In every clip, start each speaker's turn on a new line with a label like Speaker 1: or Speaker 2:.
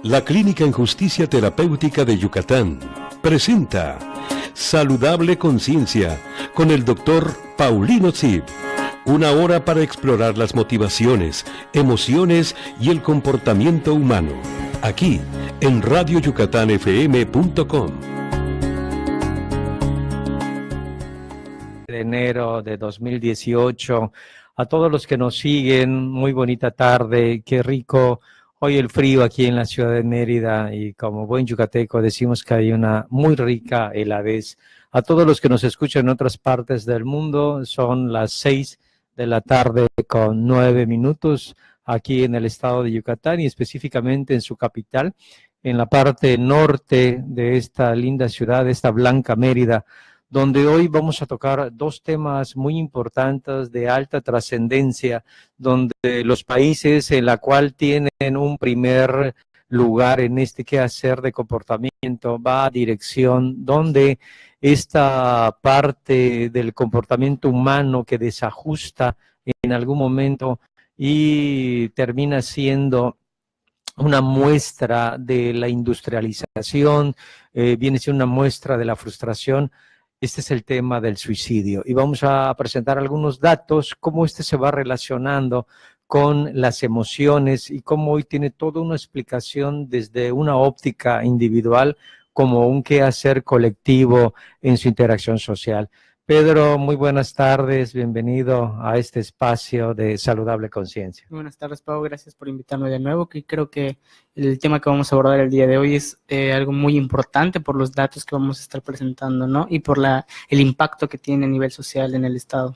Speaker 1: La Clínica en Justicia Terapéutica de Yucatán presenta Saludable Conciencia con el Dr. Paulino Zip. Una hora para explorar las motivaciones, emociones y el comportamiento humano. Aquí, en radioyucatanfm.com.
Speaker 2: De enero de 2018. A todos los que nos siguen, muy bonita tarde, qué rico. Hoy el frío aquí en la ciudad de Mérida y como buen yucateco decimos que hay una muy rica heladez. A todos los que nos escuchan en otras partes del mundo, son las 6 de la tarde con 9 minutos aquí en el estado de Yucatán y específicamente en su capital, en la parte norte de esta linda ciudad, esta blanca Mérida, donde hoy vamos a tocar dos temas muy importantes de alta trascendencia, donde los países en la cual tienen un primer lugar en este quehacer de comportamiento va a dirección donde esta parte del comportamiento humano que desajusta en algún momento y termina siendo una muestra de la industrialización, viene siendo una muestra de la frustración. Este es el tema del suicidio y vamos a presentar algunos datos, cómo este se va relacionando con las emociones y cómo hoy tiene toda una explicación desde una óptica individual como un quehacer colectivo en su interacción social. Pedro, muy buenas tardes, bienvenido a este espacio de Saludable Conciencia.
Speaker 3: Buenas tardes, Pau, gracias por invitarme de nuevo, que creo que el tema que vamos a abordar el día de hoy es algo muy importante por los datos que vamos a estar presentando, ¿no? Y por el impacto que tiene a nivel social en el Estado.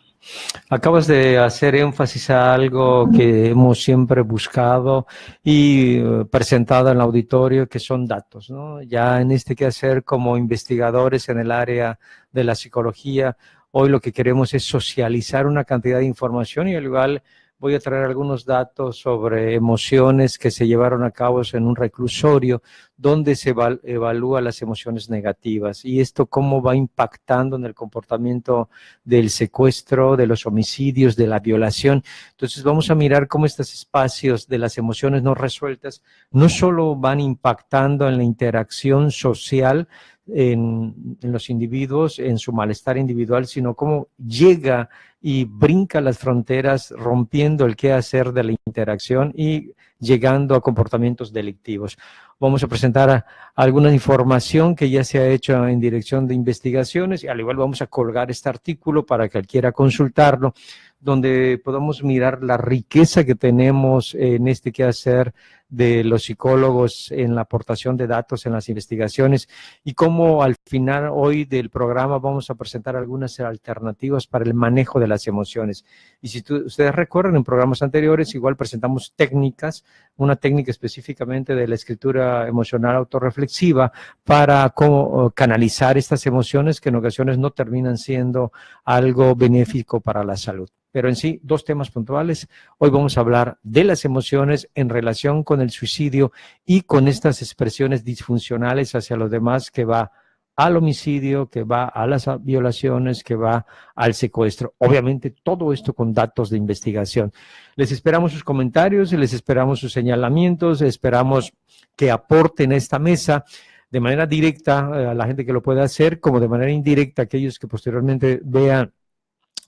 Speaker 2: Acabas de hacer énfasis a algo que hemos siempre buscado y presentado en el auditorio, que son datos, ¿no? Ya en este quehacer como investigadores en el área de la psicología, hoy lo que queremos es socializar una cantidad de información y al igual voy a traer algunos datos sobre emociones que se llevaron a cabo en un reclusorio donde se evalúa las emociones negativas y esto cómo va impactando en el comportamiento del secuestro, de los homicidios, de la violación. Entonces vamos a mirar cómo estos espacios de las emociones no resueltas no solo van impactando en la interacción social en los individuos, en su malestar individual, sino cómo llega y brinca las fronteras, rompiendo el quehacer de la interacción y llegando a comportamientos delictivos. Vamos a presentar alguna información que ya se ha hecho en dirección de investigaciones y al igual vamos a colgar este artículo para que quiera consultarlo, donde podamos mirar la riqueza que tenemos en este quehacer de los psicólogos en la aportación de datos en las investigaciones y cómo al final hoy del programa vamos a presentar algunas alternativas para el manejo de las emociones. Y si ustedes recuerdan en programas anteriores, igual presentamos técnicas, una técnica específicamente de la escritura emocional autorreflexiva para cómo canalizar estas emociones que en ocasiones no terminan siendo algo benéfico para la salud. Pero en sí, dos temas puntuales. Hoy vamos a hablar de las emociones en relación con el suicidio y con estas expresiones disfuncionales hacia los demás que va al homicidio, que va a las violaciones, que va al secuestro. Obviamente todo esto con datos de investigación. Les esperamos sus comentarios, les esperamos sus señalamientos, esperamos que aporten a esta mesa de manera directa a la gente que lo pueda hacer, como de manera indirecta a aquellos que posteriormente vean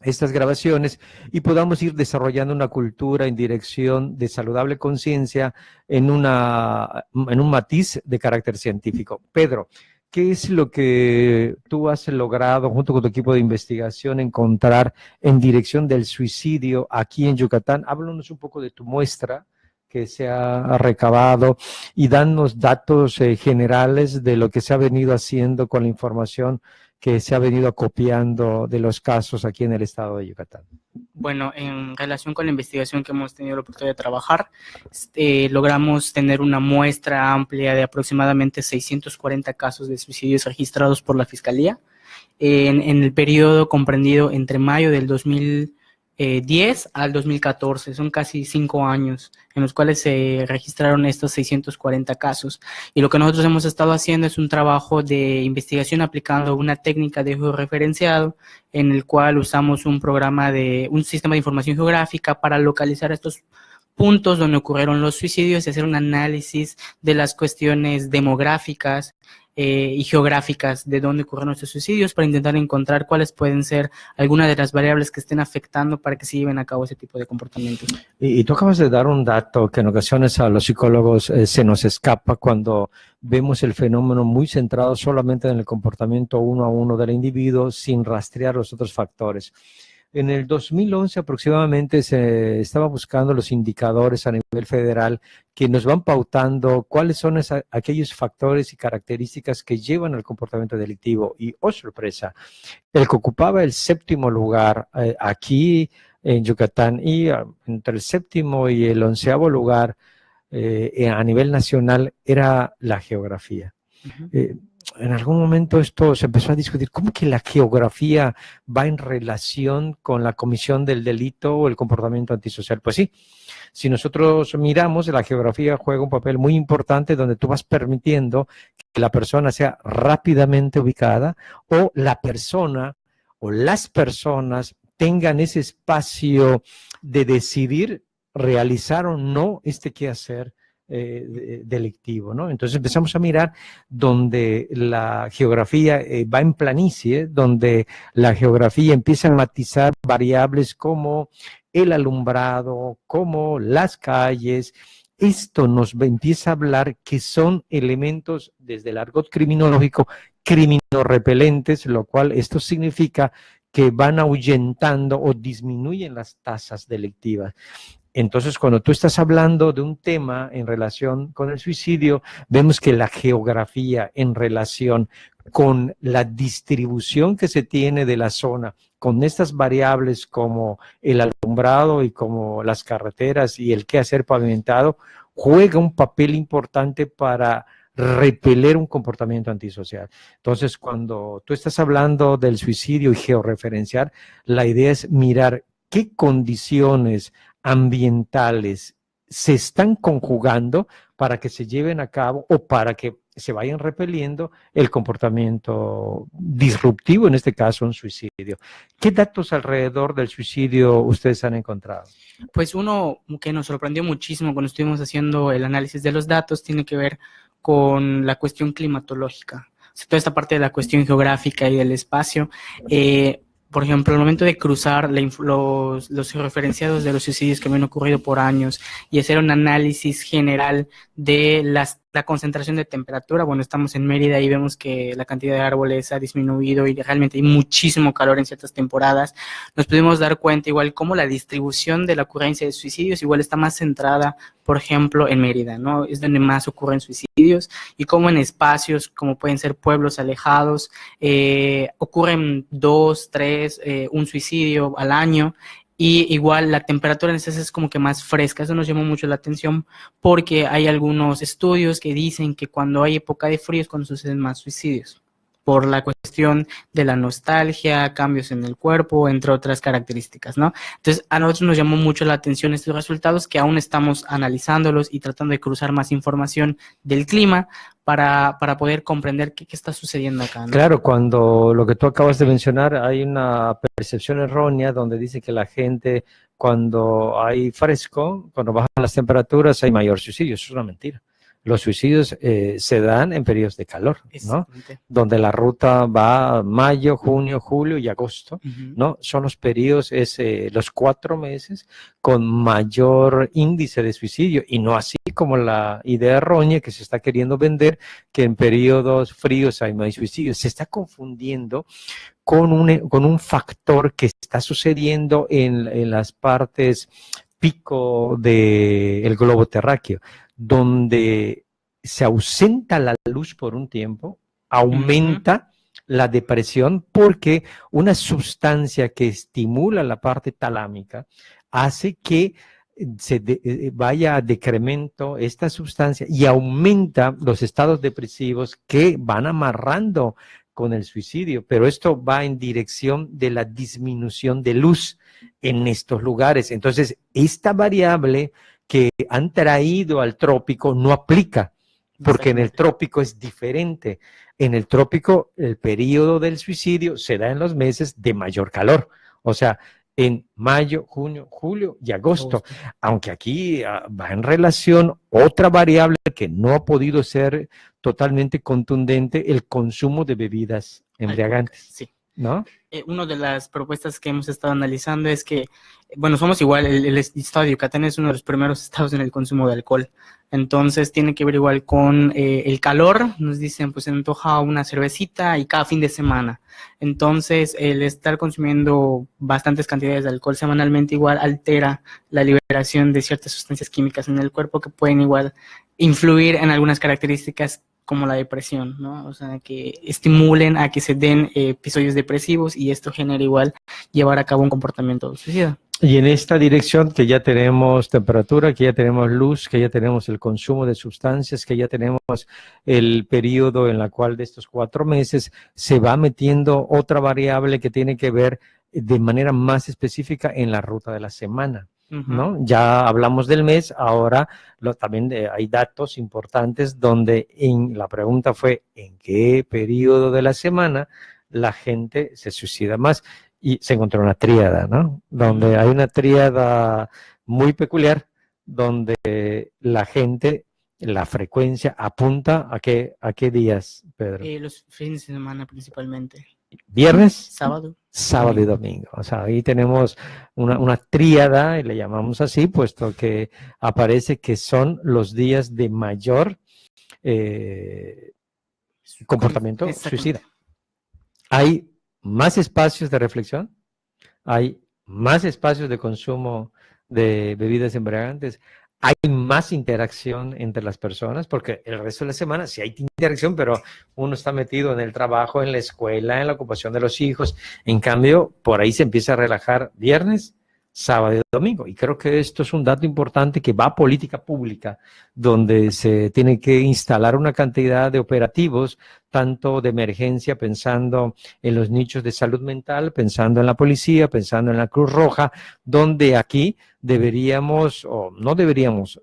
Speaker 2: estas grabaciones y podamos ir desarrollando una cultura en dirección de saludable conciencia en un matiz de carácter científico. Pedro, ¿qué es lo que tú has logrado junto con tu equipo de investigación encontrar en dirección del suicidio aquí en Yucatán? Háblanos un poco de tu muestra que se ha recabado y danos datos generales de lo que se ha venido haciendo con la información que se ha venido acopiando de los casos aquí en el estado de Yucatán.
Speaker 3: Bueno, en relación con la investigación que hemos tenido la oportunidad de trabajar, logramos tener una muestra amplia de aproximadamente 640 casos de suicidios registrados por la Fiscalía en el periodo comprendido entre mayo del 2000 2010 al 2014, son casi 5 años en los cuales se registraron estos 640 casos. Y lo que nosotros hemos estado haciendo es un trabajo de investigación aplicando una técnica de georreferenciado en el cual usamos un sistema de información geográfica para localizar estos puntos donde ocurrieron los suicidios y hacer un análisis de las cuestiones demográficas y geográficas de dónde ocurrieron estos suicidios para intentar encontrar cuáles pueden ser algunas de las variables que estén afectando para que se lleven a cabo ese tipo de comportamientos.
Speaker 2: Y tú acabas de dar un dato que en ocasiones a los psicólogos se nos escapa cuando vemos el fenómeno muy centrado solamente en el comportamiento uno a uno del individuo sin rastrear los otros factores. En el 2011 aproximadamente se estaba buscando los indicadores a nivel federal que nos van pautando cuáles son aquellos factores y características que llevan al comportamiento delictivo. Y, oh sorpresa, el que ocupaba el 7º lugar aquí en Yucatán y entre el 7º y el 11º lugar a nivel nacional era la geografía. En algún momento esto se empezó a discutir, ¿cómo que la geografía va en relación con la comisión del delito o el comportamiento antisocial? Pues sí, si nosotros miramos, la geografía juega un papel muy importante donde tú vas permitiendo que la persona sea rápidamente ubicada o la persona o las personas tengan ese espacio de decidir realizar o no este quehacer delictivo, ¿no? Entonces empezamos a mirar donde la geografía va en planicie, donde la geografía empieza a matizar variables como el alumbrado, como las calles. Esto nos empieza a hablar que son elementos desde el argot criminológico criminorrepelentes, lo cual esto significa que van ahuyentando o disminuyen las tasas delictivas. Entonces, cuando tú estás hablando de un tema en relación con el suicidio, vemos que la geografía en relación con la distribución que se tiene de la zona, con estas variables como el alumbrado y como las carreteras y el quehacer pavimentado, juega un papel importante para repeler un comportamiento antisocial. Entonces, cuando tú estás hablando del suicidio y georreferenciar, la idea es mirar qué condiciones ambientales se están conjugando para que se lleven a cabo o para que se vayan repeliendo el comportamiento disruptivo, en este caso un suicidio. ¿Qué datos alrededor del suicidio ustedes han encontrado?
Speaker 3: Pues uno que nos sorprendió muchísimo cuando estuvimos haciendo el análisis de los datos tiene que ver con la cuestión climatológica, o sea, toda esta parte de la cuestión geográfica y del espacio. Por ejemplo, al momento de cruzar los referenciados de los suicidios que habían ocurrido por años y hacer un análisis general de la concentración de temperatura, bueno, estamos en Mérida y vemos que la cantidad de árboles ha disminuido y realmente hay muchísimo calor en ciertas temporadas. Nos pudimos dar cuenta igual cómo la distribución de la ocurrencia de suicidios igual está más centrada, por ejemplo, en Mérida, ¿no? Es donde más ocurren suicidios y cómo en espacios como pueden ser pueblos alejados ocurren 2, 3, un suicidio al año. Y igual la temperatura en esas es como que más fresca. Eso nos llamó mucho la atención porque hay algunos estudios que dicen que cuando hay época de frío es cuando suceden más suicidios, por la cuestión de la nostalgia, cambios en el cuerpo, entre otras características, ¿no? Entonces, a nosotros nos llamó mucho la atención estos resultados que aún estamos analizándolos y tratando de cruzar más información del clima para poder comprender qué está sucediendo acá, ¿no?
Speaker 2: Claro, cuando lo que tú acabas de mencionar, hay una percepción errónea donde dice que la gente, cuando hay fresco, cuando bajan las temperaturas, hay mayor suicidio. Eso es una mentira. Los suicidios se dan en periodos de calor, ¿no? Donde la ruta va mayo, junio, julio y agosto, ¿no? Son los periodos, los 4 meses con mayor índice de suicidio y no así como la idea errónea que se está queriendo vender, que en periodos fríos hay más suicidios. Se está confundiendo con un factor que está sucediendo en las partes pico del globo terráqueo, donde se ausenta la luz por un tiempo, aumenta la depresión porque una sustancia que estimula la parte talámica hace que vaya a decremento esta sustancia y aumenta los estados depresivos que van amarrando con el suicidio, pero esto va en dirección de la disminución de luz en estos lugares. Entonces, esta variable que han traído al trópico no aplica, porque en el trópico es diferente. En el trópico, el periodo del suicidio se da en los meses de mayor calor, o sea, en mayo, junio, julio y agosto. Aunque aquí va en relación otra variable que no ha podido ser totalmente contundente, el consumo de bebidas embriagantes.
Speaker 3: Sí.
Speaker 2: ¿No?
Speaker 3: Una de las propuestas que hemos estado analizando es que, bueno, somos igual, el estado de Yucatán es uno de los primeros estados en el consumo de alcohol. Entonces tiene que ver igual con el calor. Nos dicen, pues se antoja una cervecita y cada fin de semana. Entonces el estar consumiendo bastantes cantidades de alcohol semanalmente igual altera la liberación de ciertas sustancias químicas en el cuerpo que pueden igual influir en algunas características como la depresión, ¿no? O sea, que estimulen a que se den episodios depresivos y esto genera igual llevar a cabo un comportamiento suicida.
Speaker 2: Y en esta dirección que ya tenemos temperatura, que ya tenemos luz, que ya tenemos el consumo de sustancias, que ya tenemos el periodo en la cual de estos 4 meses se va metiendo otra variable que tiene que ver de manera más específica en la ruta de la semana. ¿No? Ya hablamos del mes, ahora también hay datos importantes donde la pregunta fue ¿en qué periodo de la semana la gente se suicida más? Y se encontró una tríada, ¿no? Donde hay una tríada muy peculiar, donde la gente, la frecuencia apunta a qué días, Pedro.
Speaker 3: Los fines de semana principalmente.
Speaker 2: Viernes,
Speaker 3: sábado
Speaker 2: y domingo. O sea, ahí tenemos una tríada, y le llamamos así, puesto que aparece que son los días de mayor comportamiento suicida. Hay más espacios de reflexión, hay más espacios de consumo de bebidas embriagantes, hay más interacción entre las personas, porque el resto de la semana sí hay interacción, pero uno está metido en el trabajo, en la escuela, en la ocupación de los hijos. En cambio, por ahí se empieza a relajar viernes, sábado y domingo. Y creo que esto es un dato importante que va a política pública, donde se tiene que instalar una cantidad de operativos, tanto de emergencia, pensando en los nichos de salud mental, pensando en la policía, pensando en la Cruz Roja, donde aquí deberíamos, o no deberíamos,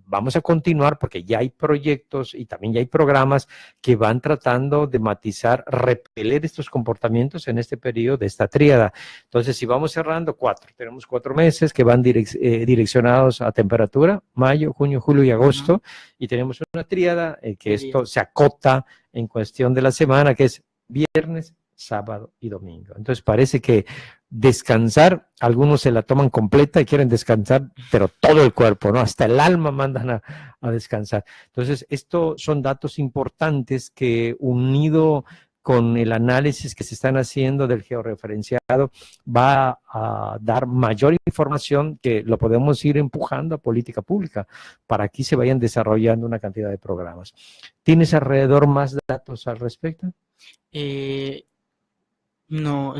Speaker 2: vamos a continuar porque ya hay proyectos y también ya hay programas que van tratando de matizar, repeler estos comportamientos en este periodo de esta tríada. Entonces, si vamos cerrando tenemos 4 meses que van direccionados a temperatura, mayo, junio, julio y agosto, y tenemos una tríada que esto se acota en cuestión de la semana, que es viernes, sábado y domingo. Entonces parece que descansar, algunos se la toman completa y quieren descansar, pero todo el cuerpo, ¿no? Hasta el alma mandan a descansar. Entonces, estos son datos importantes que, unido con el análisis que se están haciendo del georreferenciado, va a dar mayor información que lo podemos ir empujando a política pública para que se vayan desarrollando una cantidad de programas. ¿Tienes alrededor más datos al respecto?
Speaker 3: No,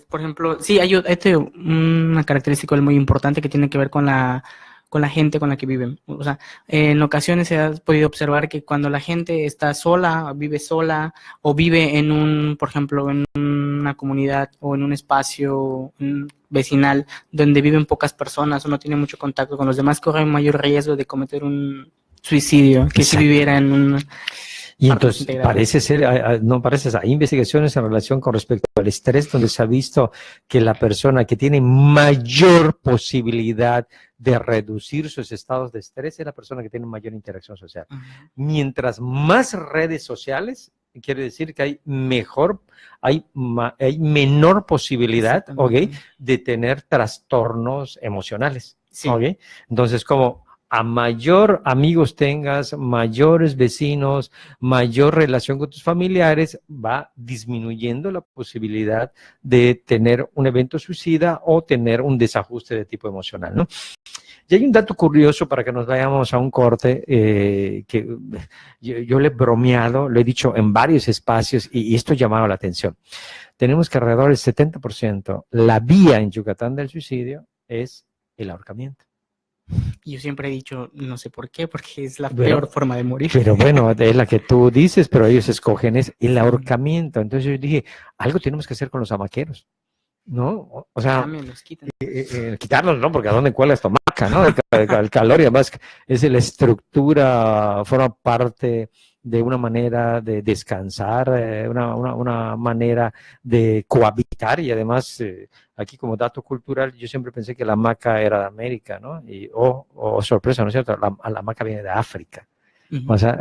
Speaker 3: por ejemplo, sí, hay una característica muy importante que tiene que ver con la gente con la que viven. O sea, en ocasiones se ha podido observar que cuando la gente está sola o vive por ejemplo, en una comunidad o en un espacio vecinal donde viven pocas personas o no tiene mucho contacto con los demás, corre mayor riesgo de cometer un suicidio que si viviera en un...
Speaker 2: Y entonces hay investigaciones en relación con respecto al estrés, donde se ha visto que la persona que tiene mayor posibilidad de reducir sus estados de estrés es la persona que tiene mayor interacción social. Mientras más redes sociales, quiere decir que hay menor posibilidad, ¿okay?, de tener trastornos emocionales.
Speaker 3: Sí.
Speaker 2: ¿Okay? Entonces, como a mayor amigos tengas, mayores vecinos, mayor relación con tus familiares, va disminuyendo la posibilidad de tener un evento suicida o tener un desajuste de tipo emocional, ¿no? Y hay un dato curioso para que nos vayamos a un corte que yo le he bromeado, lo he dicho en varios espacios y esto ha llamado la atención. Tenemos que alrededor del 70%, la vía en Yucatán del suicidio es el ahorcamiento.
Speaker 3: Y yo siempre he dicho, no sé por qué, porque es la
Speaker 2: Pero-
Speaker 3: peor forma de morir.
Speaker 2: Pero bueno, es la que tú dices, pero ellos escogen es el ahorcamiento. Entonces yo dije, algo tenemos que hacer con los hamaqueros, ¿no? O sea,
Speaker 3: También los quitan.
Speaker 2: quitarlos, ¿no? Porque ¿a dónde cuelgas tu hamaca, no? El calor y además es la estructura, forma parte de una manera de descansar, una manera de cohabitar y además aquí como dato cultural yo siempre pensé que la hamaca era de América, ¿no? Y, oh, sorpresa, ¿no es cierto? La hamaca viene de África.
Speaker 3: Ujú.
Speaker 2: O sea,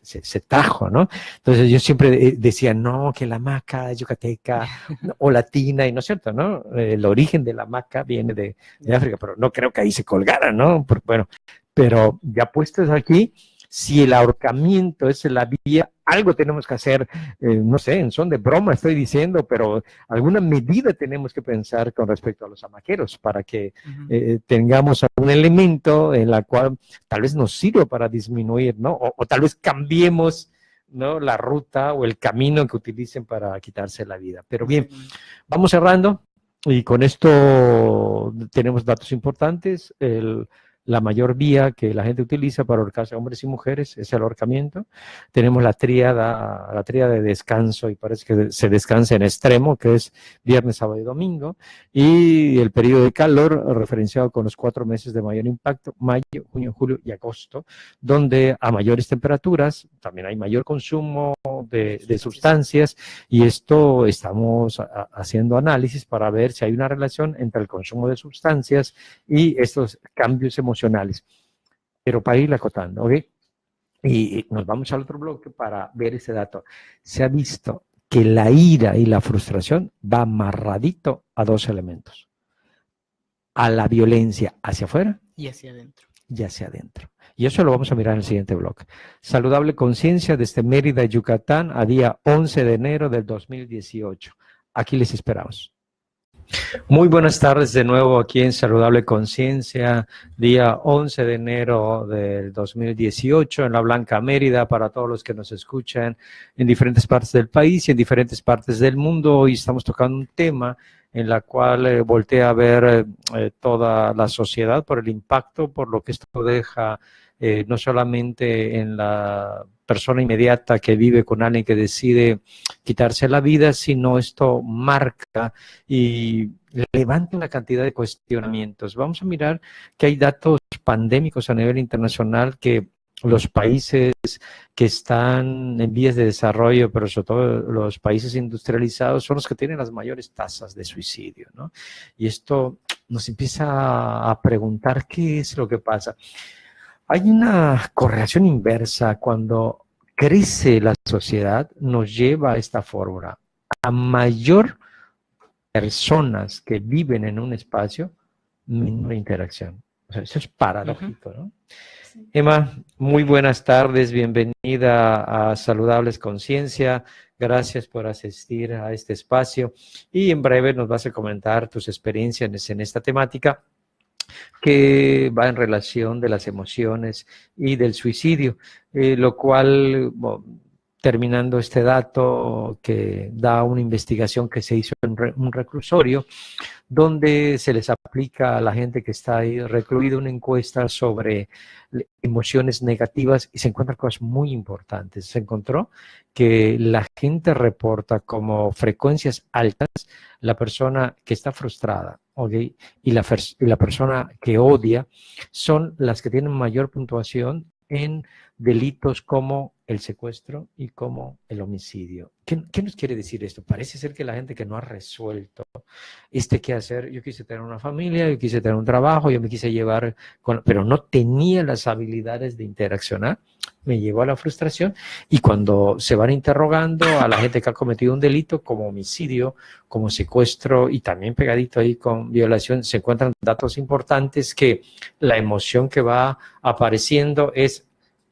Speaker 2: se trajo, ¿no? Entonces yo siempre decía, no, que la hamaca es yucateca o latina, y no es cierto, ¿no? El origen de la hamaca viene de África, pero no creo que ahí se colgara, ¿no? Bueno, pero ya puestos aquí, si el ahorcamiento es la vía, algo tenemos que hacer, no sé, en son de broma estoy diciendo, pero alguna medida tenemos que pensar con respecto a los hamaqueros para que
Speaker 3: Ujú.
Speaker 2: tengamos algún elemento en la cual tal vez nos sirva para disminuir, ¿no? O tal vez cambiemos, ¿no? La ruta o el camino que utilicen para quitarse la vida. Pero bien,
Speaker 3: Exactamente.
Speaker 2: vamos cerrando y con esto tenemos datos importantes. La mayor vía que la gente utiliza para ahorcarse a hombres y mujeres es el ahorcamiento. Tenemos la tríada de descanso y parece que se descansa en extremo, que es viernes, sábado y domingo. Y el periodo de calor referenciado con los 4 meses de mayor impacto, mayo, junio, julio y agosto, donde a mayores temperaturas también hay mayor consumo de sustancias y esto estamos haciendo análisis para ver si hay una relación entre el consumo de sustancias y estos cambios emocionales. Pero para ir acotando, ¿ok? Y nos vamos al otro bloque para ver ese dato. Se ha visto que la ira y la frustración va amarradito a 2 elementos. A la violencia hacia afuera
Speaker 3: Y hacia adentro.
Speaker 2: y hacia adentro. Y eso lo vamos a mirar en el siguiente bloque. Saludable Conciencia desde Mérida, Yucatán, a día 11 de enero del 2018. Aquí les esperamos. Muy buenas tardes de nuevo aquí en Saludable Conciencia, día 11 de enero del 2018 en la Blanca Mérida para todos los que nos escuchan en diferentes partes del país y en diferentes partes del mundo. Hoy estamos tocando un tema en la cual voltea a ver toda la sociedad por el impacto, por lo que esto deja no solamente en la persona inmediata que vive con alguien que decide quitarse la vida, sino esto marca y levanta una cantidad de cuestionamientos. Vamos a mirar que hay datos pandémicos a nivel internacional que los países que están en vías de desarrollo, pero sobre todo los países industrializados, son los que tienen las mayores tasas de suicidio, ¿no? Y esto nos empieza a preguntar qué es lo que pasa. Hay una correlación inversa cuando crece la sociedad, nos lleva a esta fórmula. A mayor personas que viven en un espacio, menor interacción. O sea, eso es paradójico, ¿no?
Speaker 3: Sí.
Speaker 2: Emma, muy buenas tardes, bienvenida a Saludables Conciencia. Gracias por asistir a este espacio y en breve nos vas a comentar tus experiencias en esta temática que va en relación de las emociones y del suicidio, lo cual, bueno, terminando este dato que da una investigación que se hizo en un reclusorio, donde se les aplica a la gente que está ahí recluida una encuesta sobre emociones negativas y se encuentran cosas muy importantes. Se encontró que la gente reporta como frecuencias altas la persona que está frustrada, ¿okay? y la persona que odia son las que tienen mayor puntuación en delitos como el secuestro y como el homicidio. ¿Qué nos quiere decir esto? Parece ser que la gente que no ha resuelto qué hacer, yo quise tener una familia, yo quise tener un trabajo, yo me quise llevar, pero no tenía las habilidades de interaccionar, me llevó a la frustración y cuando se van interrogando a la gente que ha cometido un delito como homicidio, como secuestro y también pegadito ahí con violación, se encuentran datos importantes que la emoción que va apareciendo es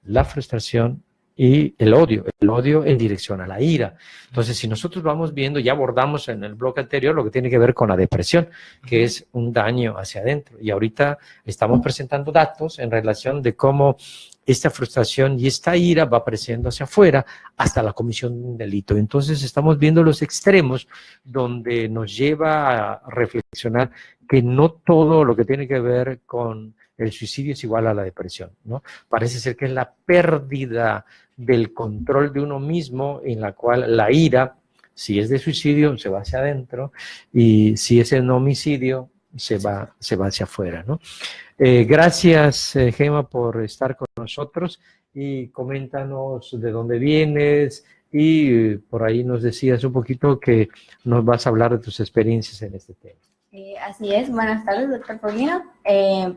Speaker 2: la frustración y el odio en dirección a la ira. Entonces, si nosotros vamos viendo, ya abordamos en el bloque anterior lo que tiene que ver con la depresión, que es un daño hacia adentro. Y ahorita estamos presentando datos en relación de cómo esta frustración y esta ira va apareciendo hacia afuera hasta la comisión de un delito. Entonces estamos viendo los extremos donde nos lleva a reflexionar que no todo lo que tiene que ver con el suicidio es igual a la depresión, ¿no? Parece ser que es la pérdida del control de uno mismo en la cual la ira, si es de suicidio, se va hacia adentro, y si es en homicidio, se va hacia afuera, ¿no? Gracias, Gema, por estar con nosotros, y coméntanos de dónde vienes, y por ahí nos decías un poquito que nos vas a hablar de tus experiencias en este tema.
Speaker 4: Así es, buenas tardes, doctor Paulino.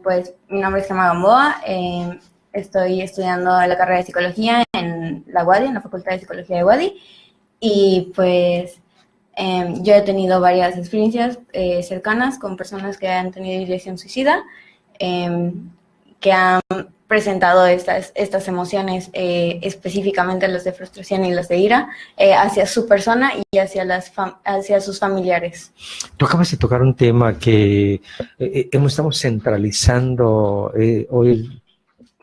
Speaker 4: Pues mi nombre es Gema Gamboa, estoy estudiando la carrera de Psicología en la UADY, en la Facultad de Psicología de UADY, y pues yo he tenido varias experiencias cercanas con personas que han tenido ideación suicida, que han presentado estas emociones, específicamente las de frustración y las de ira, hacia su persona y hacia sus familiares.
Speaker 2: Tú acabas de tocar un tema que estamos centralizando hoy,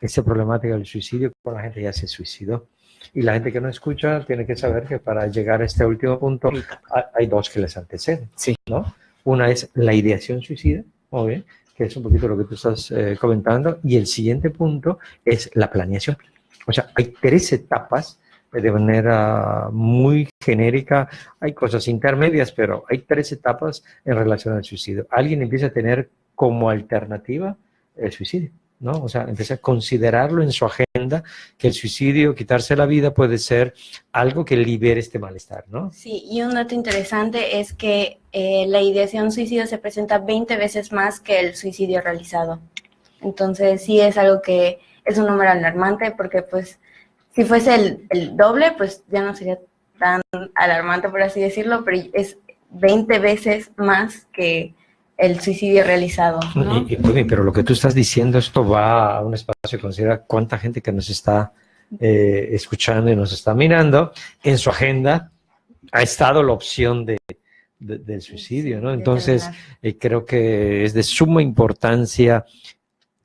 Speaker 2: esta problemática del suicidio, con la gente ya se suicidó. Y la gente que no escucha tiene que saber que para llegar a este último punto hay dos que les anteceden,
Speaker 3: Sí.
Speaker 2: ¿no? Una es la ideación suicida, ¿okay? Que es un poquito lo que tú estás comentando, y el siguiente punto es la planeación. O sea, hay 3 etapas de manera muy genérica, hay cosas intermedias, pero hay 3 etapas en relación al suicidio. Alguien empieza a tener como alternativa el suicidio, ¿no? O sea, empieza a considerarlo en su agenda, que el suicidio, quitarse la vida, puede ser algo que libere este malestar, ¿no?
Speaker 4: Sí, y un dato interesante es que la ideación suicida se presenta 20 veces más que el suicidio realizado. Entonces, sí es algo que es un número alarmante, porque pues si fuese el doble, pues ya no sería tan alarmante, por así decirlo, pero es 20 veces más que el suicidio realizado, ¿no?
Speaker 2: Pero lo que tú estás diciendo, esto va a un espacio, considera cuánta gente que nos está escuchando y nos está mirando, en su agenda ha estado la opción del suicidio, ¿no? Entonces, creo que es de suma importancia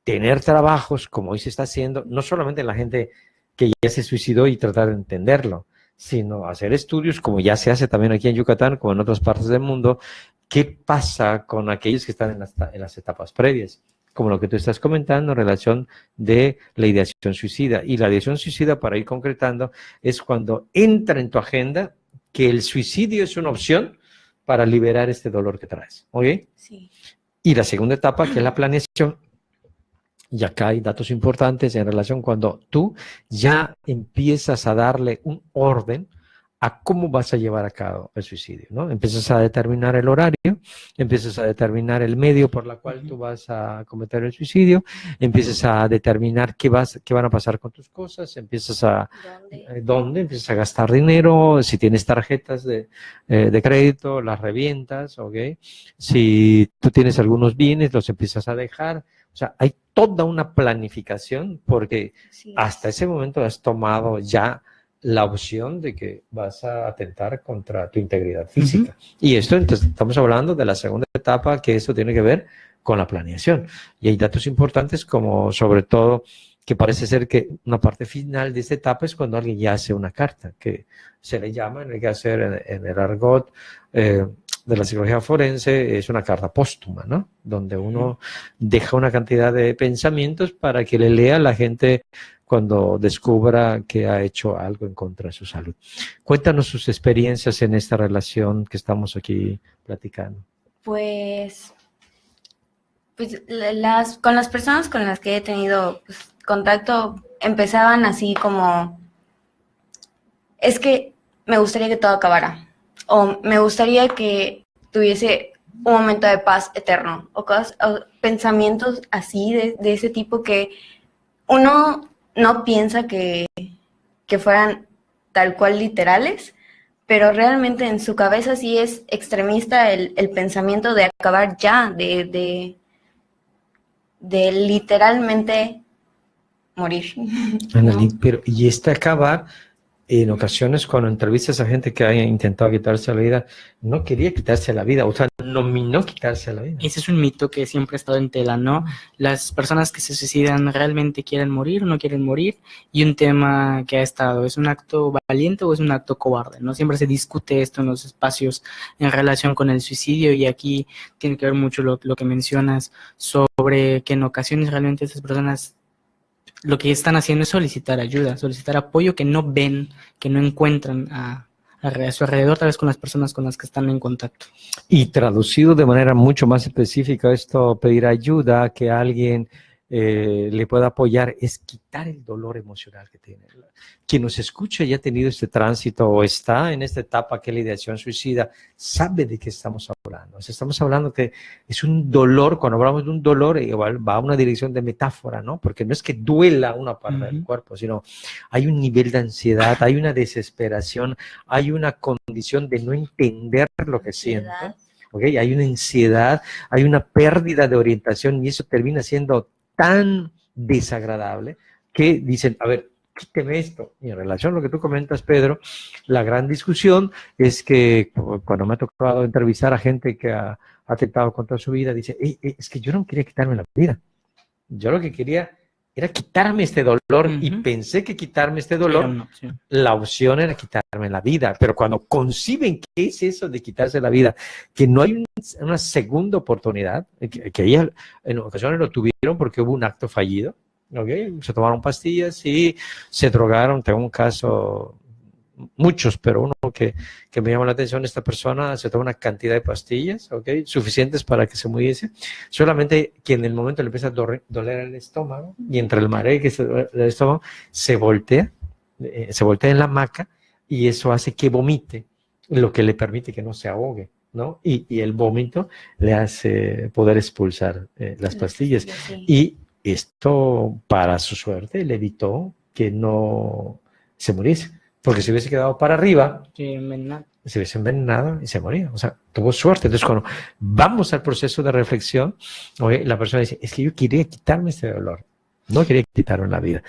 Speaker 2: tener trabajos, como hoy se está haciendo, no solamente la gente que ya se suicidó y tratar de entenderlo, sino hacer estudios, como ya se hace también aquí en Yucatán, como en otras partes del mundo. ¿Qué pasa con aquellos que están en las etapas previas? Como lo que tú estás comentando en relación de la ideación suicida. Y la ideación suicida, para ir concretando, es cuando entra en tu agenda que el suicidio es una opción para liberar este dolor que traes. ¿Ok?
Speaker 4: Sí.
Speaker 2: Y la segunda etapa, que es la planeación. Y acá hay datos importantes en relación cuando tú ya empiezas a darle un orden a cómo vas a llevar a cabo el suicidio, ¿no? Empiezas a determinar el horario, empiezas a determinar el medio por el cual tú vas a cometer el suicidio, empiezas a determinar qué van a pasar con tus cosas, empiezas a dónde, empiezas a gastar dinero, si tienes tarjetas de crédito, las revientas, ¿ok? Si tú tienes algunos bienes, los empiezas a dejar. O sea, hay toda una planificación, porque sí, hasta ese momento has tomado ya la opción de que vas a atentar contra tu integridad física. Y esto, entonces, estamos hablando de la segunda etapa, que esto tiene que ver con la planeación. Y hay datos importantes, como sobre todo que parece ser que una parte final de esta etapa es cuando alguien ya hace una carta, que se le llama, en el que hacer en el argot de la psicología forense, es una carta póstuma, ¿no? Donde uno deja una cantidad de pensamientos para que le lea a la gente cuando descubra que ha hecho algo en contra de su salud. Cuéntanos sus experiencias en esta relación que estamos aquí platicando.
Speaker 4: Pues con las personas con las que he tenido contacto, empezaban así como, es que me gustaría que todo acabara, o me gustaría que tuviese un momento de paz eterno, o pensamientos así de ese tipo que uno no piensa que fueran tal cual literales, pero realmente en su cabeza sí es extremista el pensamiento de acabar ya, de literalmente morir, ¿no?
Speaker 2: Pero, y acabar en ocasiones cuando entrevistas a gente que ha intentado quitarse la vida, no quería quitarse la vida, o sea, nominó quitarse la vida.
Speaker 3: Ese es un mito que siempre ha estado en tela, ¿no? Las personas que se suicidan realmente quieren morir o no quieren morir, y un tema que ha estado, ¿es un acto valiente o es un acto cobarde? ¿No? Siempre se discute esto en los espacios en relación con el suicidio, y aquí tiene que ver mucho lo que mencionas sobre que en ocasiones realmente estas personas lo que están haciendo es solicitar ayuda, solicitar apoyo que no ven, que no encuentran a su alrededor, tal vez con las personas con las que están en contacto.
Speaker 2: Y traducido de manera mucho más específica, esto, pedir ayuda, que alguien le pueda apoyar, es quitar el dolor emocional que tiene. Quien nos escucha y ha tenido este tránsito o está en esta etapa que es la ideación suicida, sabe de qué estamos hablando. O sea, estamos hablando que es un dolor, cuando hablamos de un dolor, igual va a una dirección de metáfora, ¿no? Porque no es que duela una parte del cuerpo, sino hay un nivel de ansiedad, hay una desesperación, hay una condición de no entender lo que siento. ¿Okay? Hay una ansiedad, hay una pérdida de orientación, y eso termina siendo tan desagradable que dicen, a ver, quíteme esto. Y en relación a lo que tú comentas, Pedro, la gran discusión es que cuando me ha tocado entrevistar a gente que ha atentado contra su vida, dice, es que yo no quería quitarme la vida. Yo lo que quería era quitarme este dolor, y pensé que quitarme este dolor, la opción era quitarme la vida. Pero cuando conciben qué es eso de quitarse la vida, que no hay una segunda oportunidad, que ellas en ocasiones lo tuvieron porque hubo un acto fallido, ¿okay? Se tomaron pastillas y se drogaron. Tengo un caso, muchos, pero uno que me llama la atención: esta persona se toma una cantidad de pastillas, ¿okay? Suficientes para que se muriese, solamente que en el momento le empieza a doler el estómago, y entre el mareo que el estómago se voltea en la hamaca, y eso hace que vomite, lo que le permite que no se ahogue, ¿no? Y el vómito le hace poder expulsar las pastillas. Sí. Y esto, para su suerte, le evitó que no se muriese. Porque si hubiese quedado para arriba, se hubiese envenenado y se moría. O sea, tuvo suerte. Entonces, cuando vamos al proceso de reflexión, la persona dice, es que yo quería quitarme este dolor, no quería quitarme la vida.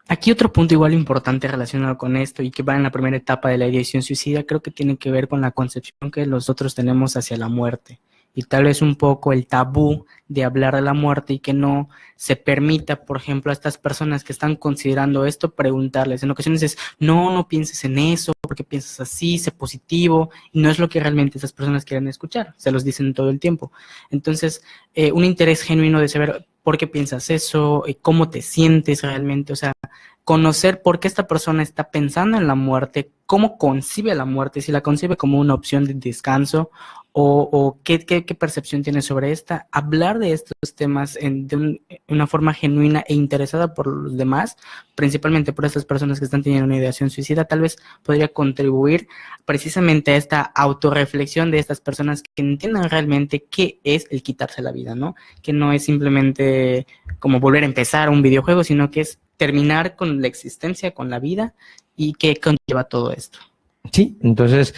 Speaker 3: Aquí otro punto igual importante relacionado con esto, y que va en la primera etapa de la ideación suicida, creo que tiene que ver con la concepción que nosotros tenemos hacia la muerte. Y tal vez un poco el tabú de hablar de la muerte, y que no se permita, por ejemplo, a estas personas que están considerando esto, preguntarles. En ocasiones es, no pienses en eso, porque piensas así, sé positivo, y no es lo que realmente esas personas quieren escuchar, se los dicen todo el tiempo. Entonces, un interés genuino de saber por qué piensas eso, cómo te sientes realmente, o sea, conocer por qué esta persona está pensando en la muerte, cómo concibe la muerte, si la concibe como una opción de descanso, o qué percepción tiene sobre esta. Hablar de estos temas de una forma genuina e interesada por los demás, principalmente por estas personas que están teniendo una ideación suicida, tal vez podría contribuir precisamente a esta autorreflexión de estas personas, que entiendan realmente qué es el quitarse la vida, ¿no? Que no es simplemente como volver a empezar un videojuego, sino que es terminar con la existencia, con la vida, y qué conlleva todo esto.
Speaker 2: Sí, entonces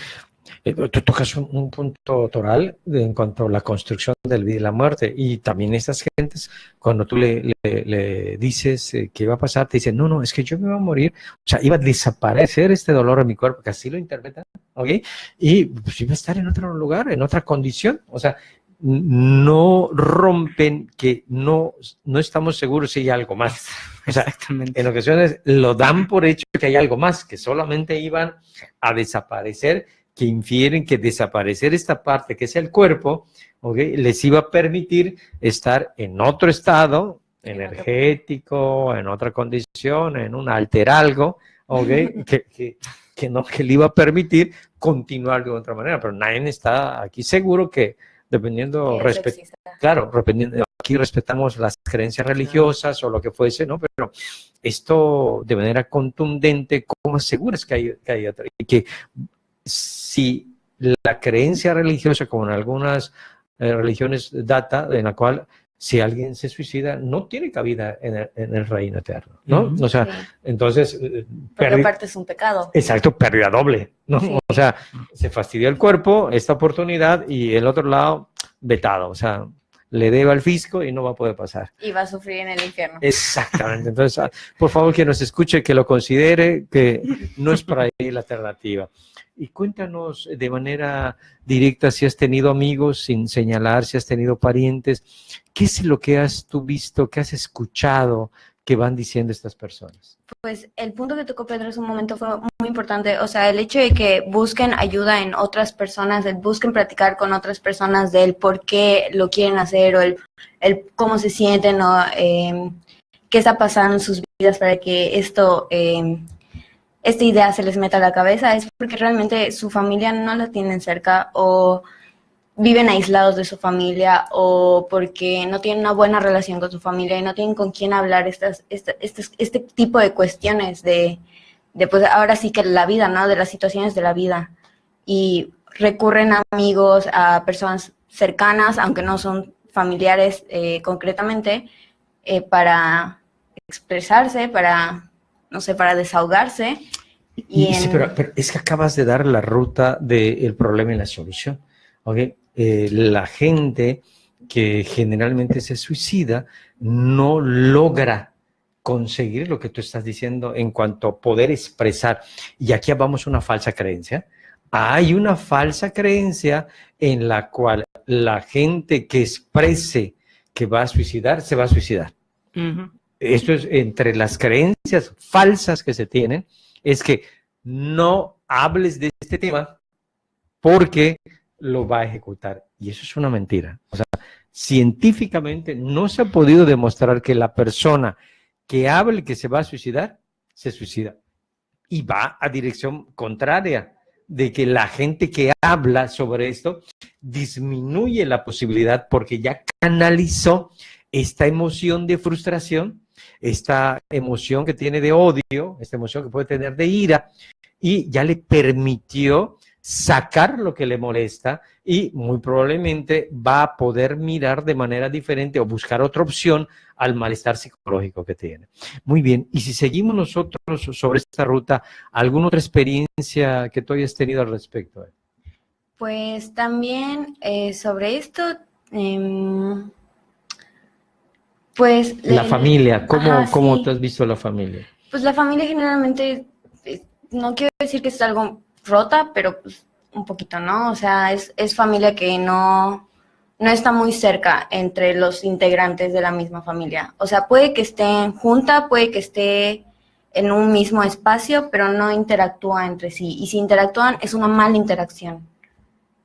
Speaker 2: tú tocas un punto toral en cuanto a la construcción del vida y la muerte, y también estas gentes, cuando tú le dices qué va a pasar, te dicen, no, es que yo me voy a morir, o sea, iba a desaparecer este dolor en mi cuerpo, que así lo interpretan, ¿ok? Y pues iba a estar en otro lugar, en otra condición, o sea, no rompen que no estamos seguros si hay algo más. O sea, en ocasiones lo dan por hecho que hay algo más, que solamente iban a desaparecer, que infieren que desaparecer esta parte que es el cuerpo, ¿okay? Les iba a permitir estar en otro estado energético, en otra condición, en un alter algo, ¿okay? que le iba a permitir continuar de otra manera, pero nadie está aquí seguro que dependiendo, aquí respetamos las creencias religiosas o lo que fuese, ¿no? Pero esto de manera contundente, ¿cómo aseguras que hay otra? Y que si la creencia religiosa, como en algunas religiones data, en la cual si alguien se suicida, no tiene cabida en el reino eterno, ¿no? O sea, sí. Entonces...
Speaker 4: Porque aparte es un pecado.
Speaker 2: Exacto, pérdida doble, ¿no?
Speaker 4: Sí.
Speaker 2: O sea, se fastidia el cuerpo, esta oportunidad, y el otro lado, vetado. O sea, le debe al fisco y no va a poder pasar.
Speaker 4: Y va a sufrir en el infierno.
Speaker 2: Exactamente. Entonces, por favor, que nos escuche, que lo considere, que no es para ahí la alternativa. Y cuéntanos de manera directa si has tenido amigos, sin señalar, si has tenido parientes. ¿Qué es lo que has tú visto, qué has escuchado que van diciendo estas personas?
Speaker 4: Pues el punto que tocó Pedro en un momento fue muy importante, o sea, el hecho de que busquen ayuda en otras personas, busquen platicar con otras personas del por qué lo quieren hacer o el cómo se sienten o qué está pasando en sus vidas para que esta idea se les meta a la cabeza, es porque realmente su familia no la tienen cerca o viven aislados de su familia o porque no tienen una buena relación con su familia y no tienen con quién hablar este tipo de cuestiones de pues ahora sí que la vida, ¿no? De las situaciones de la vida. Y recurren a amigos, a personas cercanas, aunque no son familiares concretamente, para expresarse, para, no sé, para desahogarse.
Speaker 2: Sí, pero es que acabas de dar la ruta del problema y la solución. ¿Okay? La gente que generalmente se suicida no logra conseguir lo que tú estás diciendo en cuanto a poder expresar. Y aquí vamos a una falsa creencia. Hay una falsa creencia en la cual la gente que exprese que va a suicidar, se va a suicidar.
Speaker 3: Ujú.
Speaker 2: Esto es entre las creencias falsas que se tienen, es que no hables de este tema porque lo va a ejecutar. Y eso es una mentira. O sea, científicamente no se ha podido demostrar que la persona que hable que se va a suicidar, se suicida. Y va a dirección contraria de que la gente que habla sobre esto disminuye la posibilidad porque ya canalizó esta emoción de frustración, esta emoción que tiene de odio, esta emoción que puede tener de ira, y ya le permitió sacar lo que le molesta y muy probablemente va a poder mirar de manera diferente o buscar otra opción al malestar psicológico que tiene. Muy bien, y si seguimos nosotros sobre esta ruta, ¿alguna otra experiencia que tú hayas tenido al respecto?
Speaker 4: Pues también sobre esto, pues...
Speaker 2: La familia, ¿cómo
Speaker 4: sí.
Speaker 2: tú has visto la familia?
Speaker 4: Pues la familia generalmente, no quiero decir que es algo rota, pero pues un poquito, ¿no? O sea, es familia que no está muy cerca entre los integrantes de la misma familia. O sea, puede que estén junta, puede que esté en un mismo espacio, pero no interactúa entre sí. Y si interactúan, es una mala interacción.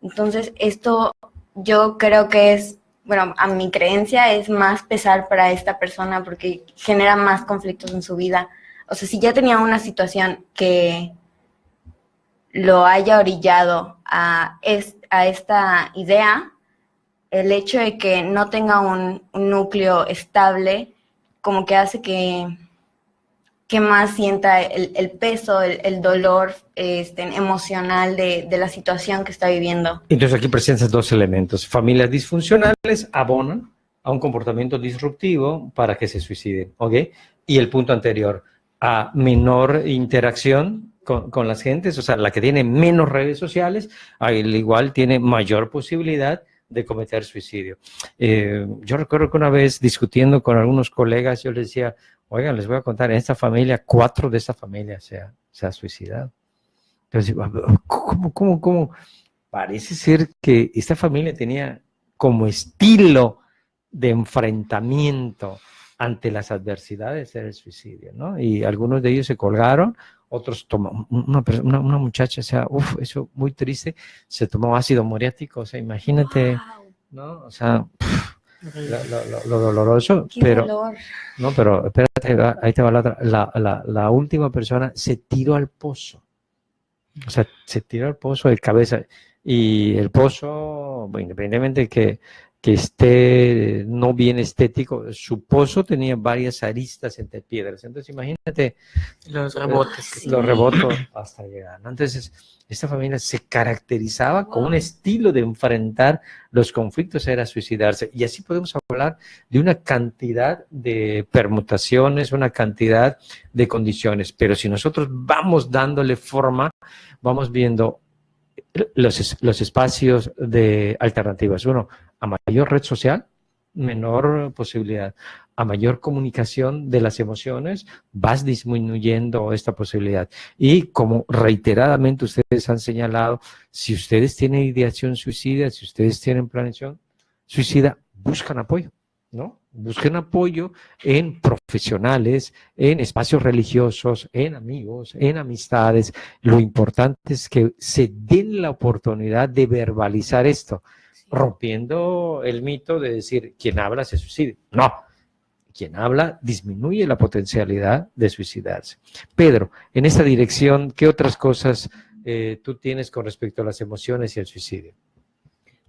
Speaker 4: Entonces, esto yo creo que es, bueno, a mi creencia es más pesar para esta persona porque genera más conflictos en su vida. O sea, si ya tenía una situación que lo haya orillado a esta idea, el hecho de que no tenga un núcleo estable, como que hace que más sienta el peso, el dolor emocional de la situación que está viviendo.
Speaker 2: Entonces aquí presentas dos elementos. Familias disfuncionales abonan a un comportamiento disruptivo para que se suiciden, ¿ok? Y el punto anterior, a menor interacción con las gentes, o sea, la que tiene menos redes sociales, al igual tiene mayor posibilidad de cometer suicidio. Yo recuerdo que una vez discutiendo con algunos colegas, yo les decía, oigan, les voy a contar, en esta familia, 4 de esta familia se ha suicidado. Entonces, ¿cómo? Parece ser que esta familia tenía como estilo de enfrentamiento ante las adversidades era el suicidio, ¿no? Y algunos de ellos se colgaron, otros tomaron, una muchacha, o sea, eso muy triste, se tomó ácido muriático, o sea, imagínate,
Speaker 4: Wow.
Speaker 2: ¿no? O sea, lo doloroso,
Speaker 4: Qué
Speaker 2: pero,
Speaker 4: dolor.
Speaker 2: no, pero espérate, ahí te va la otra, la última persona se tiró al pozo, o sea, se tiró al pozo de cabeza, y el pozo, bueno, independientemente que esté no bien estético, su pozo tenía varias aristas entre piedras. Entonces, imagínate
Speaker 3: Los rebotes.
Speaker 4: Sí.
Speaker 2: los rebotos hasta llegar, ¿no? Entonces, esta familia se caracterizaba con un estilo de enfrentar los conflictos, era suicidarse. Y así podemos hablar de una cantidad de permutaciones, una cantidad de condiciones. Pero si nosotros vamos dándole forma, vamos viendo los espacios de alternativas. Uno, a mayor red social, menor posibilidad. A mayor comunicación de las emociones, vas disminuyendo esta posibilidad. Y como reiteradamente ustedes han señalado, si ustedes tienen ideación suicida, si ustedes tienen planeación suicida, buscan apoyo, ¿no? Busquen apoyo en profesionales, en espacios religiosos, en amigos, en amistades. Lo importante es que se den la oportunidad de verbalizar esto, rompiendo el mito de decir, quien habla se suicida. No, quien habla disminuye la potencialidad de suicidarse. Pedro, en esta dirección, ¿qué otras cosas tú tienes con respecto a las emociones y el suicidio?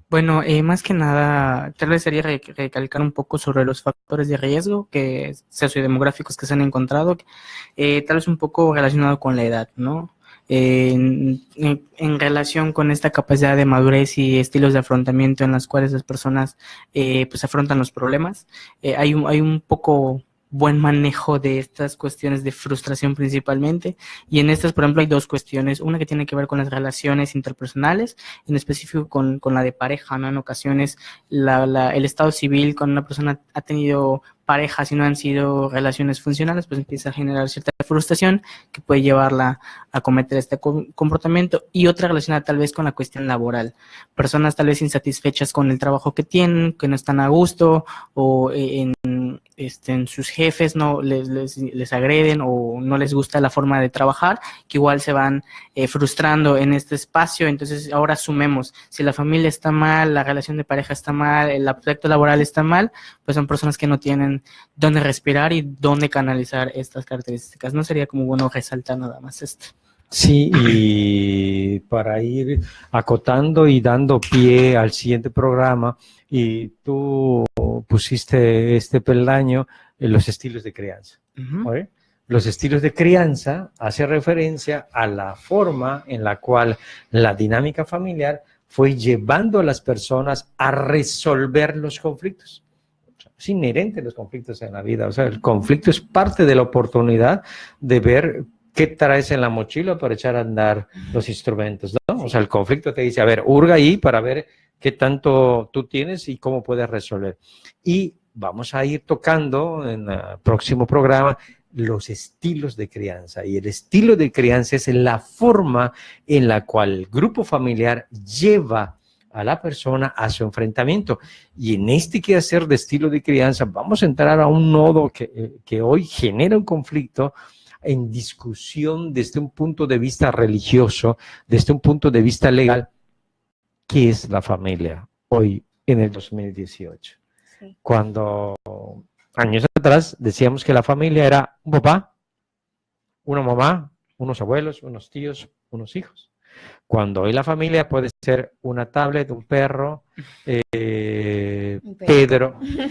Speaker 3: Bueno, más que nada, tal vez sería recalcar un poco sobre los factores de riesgo sociodemográficos que se han encontrado, tal vez un poco relacionado con la edad, ¿no? En relación con esta capacidad de madurez y estilos de afrontamiento en las cuales las personas pues afrontan los problemas, hay un poco buen manejo de estas cuestiones de frustración principalmente, y en estas, por ejemplo, hay dos cuestiones, una que tiene que ver con las relaciones interpersonales, en específico con la de pareja, ¿no? En ocasiones el estado civil, cuando una persona ha tenido parejas y no han sido relaciones funcionales, pues empieza a generar cierta frustración que puede llevarla a cometer este comportamiento. Y otra relacionada tal vez con la cuestión laboral, personas tal vez insatisfechas con el trabajo que tienen, que no están a gusto, o en sus jefes no les agreden o no les gusta la forma de trabajar, que igual se van frustrando en este espacio. Entonces ahora sumemos, si la familia está mal, la relación de pareja está mal, el aspecto laboral está mal, pues son personas que no tienen dónde respirar y dónde canalizar estas características. No sería como bueno resaltar nada más esto.
Speaker 2: Sí, y para ir acotando y dando pie al siguiente programa, y tú pusiste este peldaño en los estilos de crianza. ¿Oye? Los estilos de crianza hace referencia a la forma en la cual la dinámica familiar fue llevando a las personas a resolver los conflictos. Es inherente los conflictos en la vida, o sea, el conflicto es parte de la oportunidad de ver qué traes en la mochila para echar a andar los instrumentos, ¿no? O sea, el conflicto te dice, a ver, hurga ahí para ver qué tanto tú tienes y cómo puedes resolver. Y vamos a ir tocando en el próximo programa los estilos de crianza. Y el estilo de crianza es la forma en la cual el grupo familiar lleva a la persona a su enfrentamiento. Y en este quehacer de estilo de crianza vamos a entrar a un nodo que hoy genera un conflicto en discusión desde un punto de vista religioso, desde un punto de vista legal. ¿Qué es la familia hoy en el 2018? Sí. Cuando años atrás decíamos que la familia era un papá, una mamá, unos abuelos, unos tíos, unos hijos. Cuando hoy la familia puede ser una tablet, un perro,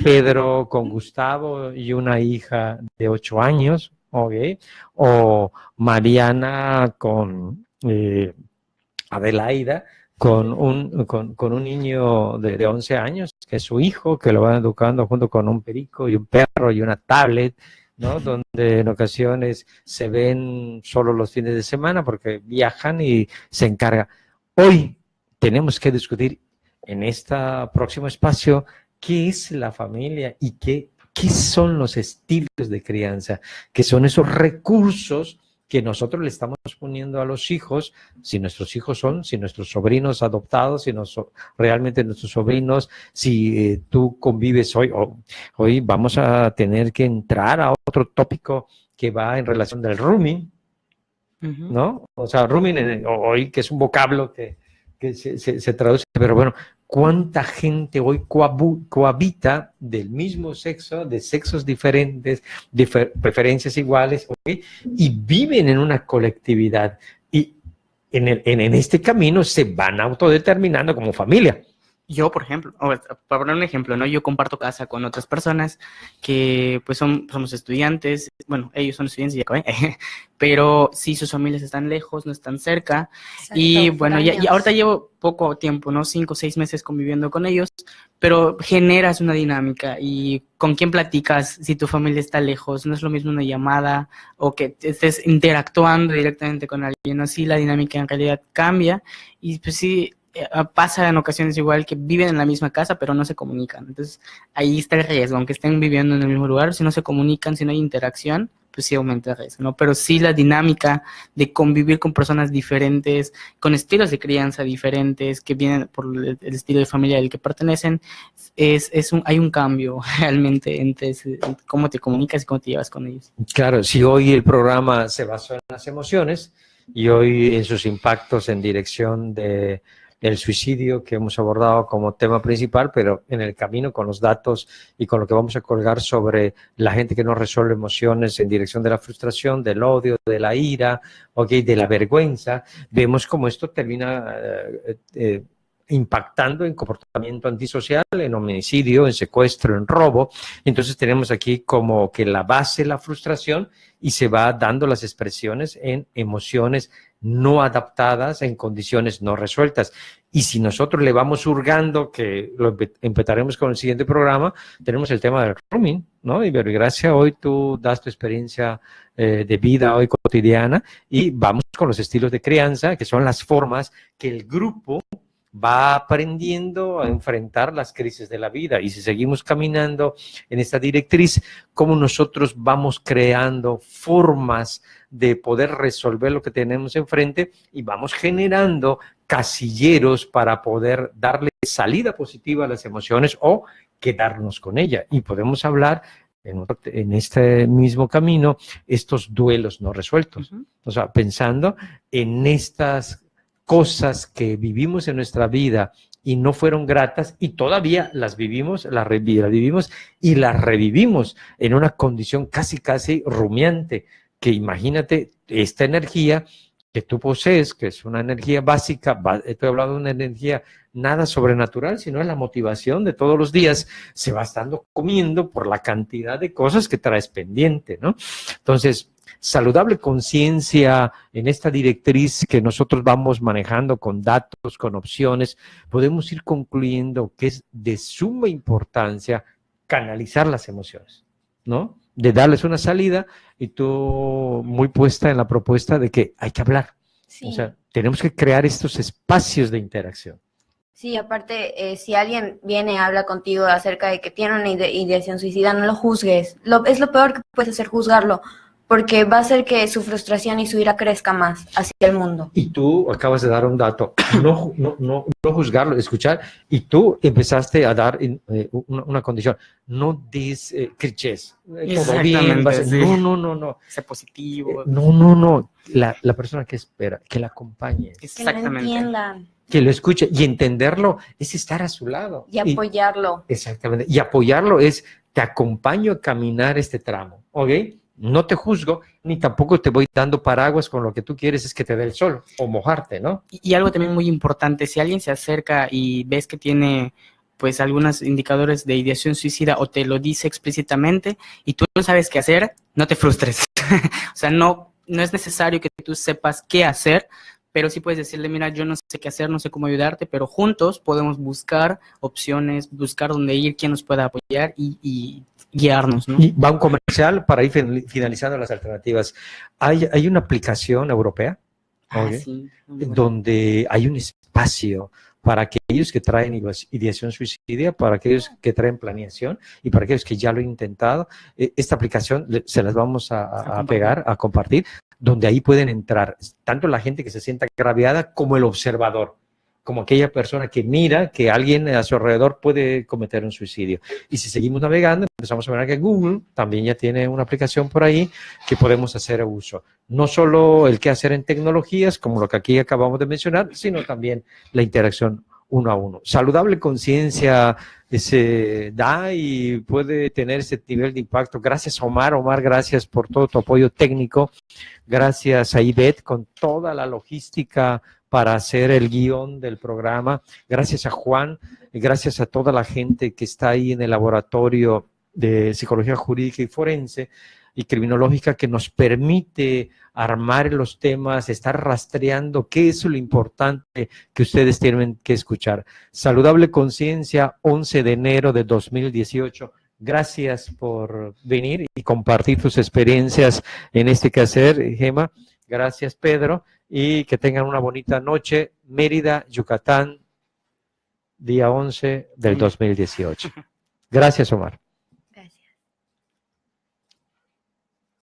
Speaker 2: Pedro con Gustavo y una hija de 8 años, ¿okay? O Mariana con Adelaida, con un niño de 11 años, que es su hijo, que lo van educando junto con un perico y un perro y una tablet, ¿no? Donde en ocasiones se ven solo los fines de semana porque viajan y se encarga. Hoy tenemos que discutir en este próximo espacio qué es la familia y qué son los estilos de crianza, que son esos recursos que nosotros le estamos poniendo a los hijos, si nuestros hijos son, si nuestros sobrinos adoptados, si realmente nuestros sobrinos, si tú convives hoy vamos a tener que entrar a otro tópico que va en relación del rooming, ¿no? O sea, rooming hoy, que es un vocablo que se traduce, pero bueno, ¿cuánta gente hoy cohabita del mismo sexo, de sexos diferentes, de preferencias iguales, ¿okay? Y viven en una colectividad? Y en este camino se van autodeterminando como familia.
Speaker 3: Yo, por ejemplo, para poner un ejemplo, ¿no? Yo comparto casa con otras personas que pues somos estudiantes, bueno, ellos son estudiantes, ya acabé, pero sí, sus familias están lejos, no están cerca. Exacto, y bueno, ya ahorita llevo poco tiempo, ¿no? 5 o 6 meses conviviendo con ellos, pero generas una dinámica. ¿Y con quién platicas si tu familia está lejos? No es lo mismo una llamada o que estés interactuando directamente con alguien, ¿no? Sí, la dinámica en realidad cambia y pues sí, pasa en ocasiones igual que viven en la misma casa, pero no se comunican. Entonces, ahí está el riesgo, aunque estén viviendo en el mismo lugar, si no se comunican, si no hay interacción, pues sí aumenta el riesgo, ¿no? Pero sí la dinámica de convivir con personas diferentes, con estilos de crianza diferentes, que vienen por el estilo de familia al que pertenecen, hay un cambio realmente entre cómo te comunicas y cómo te llevas con ellos.
Speaker 2: Claro, si hoy el programa se basó en las emociones y hoy en sus impactos en dirección del suicidio que hemos abordado como tema principal, pero en el camino con los datos y con lo que vamos a colgar sobre la gente que no resuelve emociones en dirección de la frustración, del odio, de la ira, okay, de la vergüenza, vemos cómo esto termina impactando en comportamiento antisocial, en homicidio, en secuestro, en robo. Entonces tenemos aquí como que la base, la frustración, y se va dando las expresiones en emociones no adaptadas, en condiciones no resueltas. Y si nosotros le vamos hurgando, que lo empezaremos con el siguiente programa, tenemos el tema del rooming, ¿no? Y Gracia, hoy tú das tu experiencia de vida hoy cotidiana y vamos con los estilos de crianza, que son las formas que el grupo va aprendiendo a enfrentar las crisis de la vida. Y si seguimos caminando en esta directriz, cómo nosotros vamos creando formas de poder resolver lo que tenemos enfrente y vamos generando casilleros para poder darle salida positiva a las emociones o quedarnos con ella. Y podemos hablar en este mismo camino estos duelos no resueltos. O sea, pensando en estas cosas que vivimos en nuestra vida y no fueron gratas y todavía las vivimos, las vivimos y las revivimos en una condición casi rumiante, que imagínate esta energía que tú posees, que es una energía básica, estoy hablando de una energía nada sobrenatural, sino es la motivación de todos los días, se va estando comiendo por la cantidad de cosas que traes pendiente, ¿no? Entonces, saludable conciencia en esta directriz que nosotros vamos manejando con datos, con opciones, podemos ir concluyendo que es de suma importancia canalizar las emociones, ¿no? De darles una salida y tú muy puesta en la propuesta de que hay que hablar.
Speaker 4: Sí.
Speaker 2: O sea, tenemos que crear estos espacios de interacción.
Speaker 4: Sí, aparte, si alguien viene y habla contigo acerca de que tiene una ideación suicida, no lo juzgues. Es lo peor que puedes hacer, juzgarlo, porque va a hacer que su frustración y su ira crezca más hacia el mundo.
Speaker 2: Y tú acabas de dar un dato, no juzgarlo, escuchar, y tú empezaste a dar una condición, no des clichés, todo bien,
Speaker 3: sí.
Speaker 2: no.
Speaker 3: Ser positivo.
Speaker 2: No, la persona que espera, que la acompañe.
Speaker 4: Que lo entiendan.
Speaker 2: Que lo escuche, y entenderlo es estar a su lado.
Speaker 4: Y apoyarlo.
Speaker 2: Exactamente, y apoyarlo es, te acompaño a caminar este tramo, ¿ok? No te juzgo, ni tampoco te voy dando paraguas, con lo que tú quieres es que te dé el sol o mojarte, ¿no?
Speaker 3: Y algo también muy importante, si alguien se acerca y ves que tiene pues algunos indicadores de ideación suicida o te lo dice explícitamente y tú no sabes qué hacer, no te frustres. O sea, no es necesario que tú sepas qué hacer, pero sí puedes decirle, mira, yo no sé qué hacer, no sé cómo ayudarte, pero juntos podemos buscar opciones, buscar dónde ir, quién nos pueda apoyar y guiarnos, ¿no?
Speaker 2: Y va un comercial para ir finalizando las alternativas. Hay una aplicación europea, ¿okay?
Speaker 3: Sí,
Speaker 2: donde hay un espacio para aquellos que traen ideación suicida, para aquellos que traen planeación y para aquellos que ya lo han intentado. Esta aplicación se las vamos a pegar, a compartir, donde ahí pueden entrar tanto la gente que se sienta agraviada como el observador, como aquella persona que mira que alguien a su alrededor puede cometer un suicidio. Y si seguimos navegando, empezamos a ver que Google también ya tiene una aplicación por ahí que podemos hacer uso. No solo el qué hacer en tecnologías, como lo que aquí acabamos de mencionar, sino también la interacción uno a uno. Saludable conciencia se da y puede tener ese nivel de impacto. Gracias, Omar. Omar, gracias por todo tu apoyo técnico. Gracias a Ivette con toda la logística para hacer el guión del programa. Gracias a Juan, y gracias a toda la gente que está ahí en el laboratorio de psicología jurídica y forense y criminológica, que nos permite armar los temas, estar rastreando qué es lo importante que ustedes tienen que escuchar. Saludable conciencia, 11 de enero de 2018. Gracias por venir y compartir tus experiencias en este quehacer, Gema. Gracias, Pedro. Y que tengan una bonita noche. Mérida, Yucatán, día 11 del
Speaker 3: Sí.
Speaker 2: 2018. Gracias, Omar.